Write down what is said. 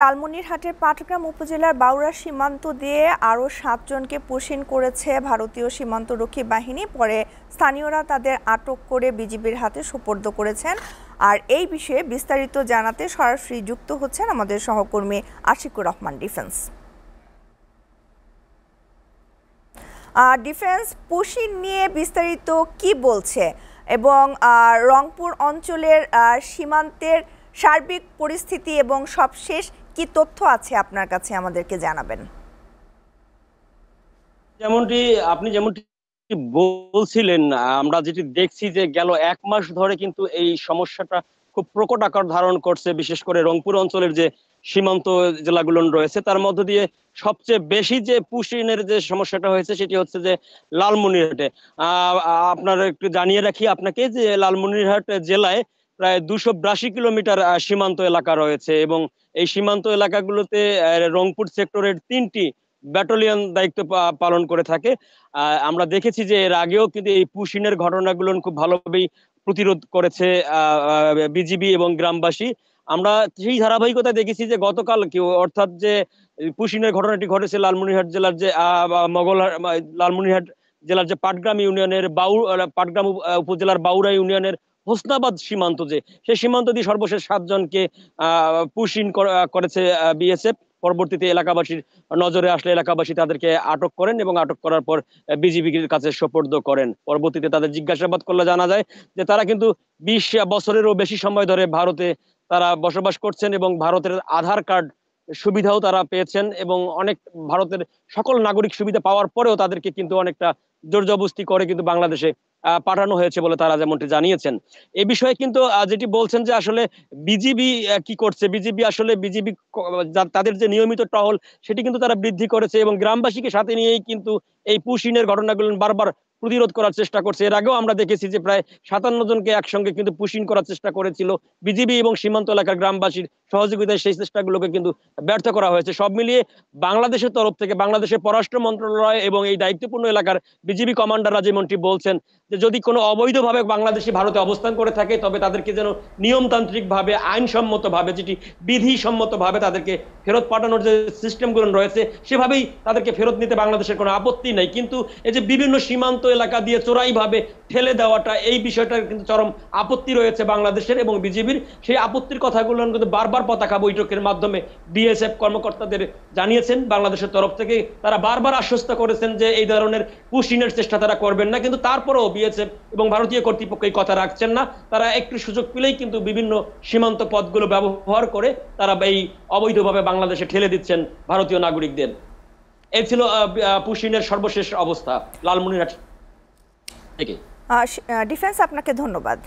লালমনিরহাটের পাটগ্রাম উপজেলার বাউড়া সীমান্ত দিয়ে আরও ৭ জনকে পুশিন করেছে ভারতীয় সীমান্তরক্ষী বাহিনী। পরে স্থানীয়রা তাদের আটক করে বিজিবির হাতে সোপর্দ করেছেন। আর এই বিষয়ে বিস্তারিত জানাতে সরাসরি যুক্ত হচ্ছেন আমাদের সহকর্মী আশিকুর রহমান। ডিফেন্স পুশিন নিয়ে বিস্তারিত কি বলছে এবং রংপুর অঞ্চলের সীমান্তের সার্বিক পরিস্থিতি এবং সবশেষ কি তথ্য আছে আপনার কাছে আমাদেরকে জানাবেন। যেমনটি বলছিলেন, আমরা যেটি দেখছি যে গেল 1 মাস ধরে কিন্তু এই সমস্যাটা খুব প্রকট আকার ধারণ করছে। বিশেষ করে রংপুর অঞ্চলের যে সীমান্ত জেলাগুলো রয়েছে তার মধ্য দিয়ে সবচেয়ে বেশি যে পুশিনের যে সমস্যাটা হয়েছে সেটি হচ্ছে যে লালমনিরহাটে। আপনারা একটু জানিয়ে রাখি আপনাকে যে লালমনিরহাট জেলায় প্রায় 282 কিলোমিটার সীমান্ত এলাকা রয়েছে এবং এই সীমান্ত এলাকাগুলোতে রংপুর সেক্টরের 3টি ব্যাটালিয়ন দায়িত্ব পালন করে থাকে। আমরা দেখেছি যে এর আগেও কিন্তু এই পুশিনের ঘটনাগুলো খুব ভালোভাবেই প্রতিরোধ করেছে বিজিবি এবং গ্রামবাসী। আমরা সেই ধারাবাহিকতা দেখেছি যে গতকাল অর্থাৎ যে পুশিনের ঘটনাটি ঘটেছে লালমনিরহাট জেলার যে লালমনিরহাট জেলার যে পাটগ্রাম ইউনিয়নের পাটগ্রাম উপজেলার বাউড়া ইউনিয়নের হোসনাবাদ সীমান্ত, যে সেই সীমান্ত দিয়ে সর্বশেষ 7 জনকে পুশিন করেছে বিএসএফ। পরবর্তীতে এলাকাবাসীর নজরে আসলে এলাকাবাসী তাদেরকে আটক করেন এবং আটক করার পর বিজিবির কাছে সোপর্দ করেন। পরবর্তীতে তাদের জিজ্ঞাসাবাদ করলে জানা যায় যে তারা কিন্তু 20 বছরেরও বেশি সময় ধরে ভারতে তারা বসবাস করছেন এবং ভারতের আধার কার্ড সুবিধাও তারা পেয়েছেন এবং অনেক ভারতের সকল নাগরিক সুবিধা পাওয়ার পরেও তাদেরকে কিন্তু অনেকটা জোরজবস্তি করে কিন্তু বাংলাদেশে পাঠানো হয়েছে বলে তারা যেমনটি জানিয়েছেন। এ বিষয়ে কিন্তু যেটি বলছেন যে আসলে বিজিবি কি করছে, বিজিবি তাদের যে নিয়মিত টহল সেটি কিন্তু তারা বৃদ্ধি করেছে এবং গ্রামবাসীকে সাথে নিয়েই কিন্তু এই পুশিনের ঘটনাগুলো বারবার প্রতিরোধ করার চেষ্টা করছে। এর আগেও আমরা দেখেছি যে প্রায় 57 জনকে একসঙ্গে কিন্তু পুশিন করার চেষ্টা করেছিল বিজিবি এবং সীমান্ত এলাকার গ্রামবাসীর সহযোগিতায়। সেই চেষ্টাগুলোকে কিন্তু ব্যর্থ করা হয়েছে। সব মিলিয়ে বাংলাদেশের তরফ থেকে বাংলাদেশের পররাষ্ট্র মন্ত্রণালয় এবং এই দায়িত্বপূর্ণ এলাকার বিজিবি কমান্ডাররা যেমনটি বলছেন যে যদি কোনো অবৈধভাবে বাংলাদেশি ভারতে অবস্থান করে থাকে তবে তাদেরকে যেন নিয়মতান্ত্রিকভাবে আইনসম্মতভাবে যেটি বিধিসম্মতভাবে তাদেরকে ফেরত পাঠানোর যে সিস্টেমগুলো রয়েছে সেভাবেই তাদেরকে ফেরত নিতে বাংলাদেশের কোনো আপত্তি নেই। কিন্তু এই যে বিভিন্ন সীমান্ত এলাকা দিয়ে চোরাইভাবে ঠেলে দেওয়াটা, এই বিষয়টার কিন্তু চরম আপত্তি রয়েছে বাংলাদেশের এবং বিজিবির। সেই আপত্তির কথাগুলো কিন্তু বারবার পতাকা বৈঠকের মাধ্যমে বিএসএফ কর্মকর্তাদের জানিয়েছেন। বাংলাদেশের তরফ থেকে তারা বারবার আশ্বস্ত করেছেন যে এই ধরনের পুশিনের চেষ্টা তারা করবেন না, কিন্তু তারপরেও বিএসএফ এবং ভারতীয় কর্তৃপক্ষ এই কথা রাখছেন না। তারা একটু সুযোগ পেলেই কিন্তু বিভিন্ন সীমান্ত পথগুলো ব্যবহার করে তারা এই অবৈধভাবে বাংলাদেশে ঠেলে দিচ্ছেন ভারতীয় নাগরিকদের। এই ছিল পুশিনের সর্বশেষ অবস্থা লালমনিরহাট থেকে। ডিফেন্স, আপনাকে ধন্যবাদ।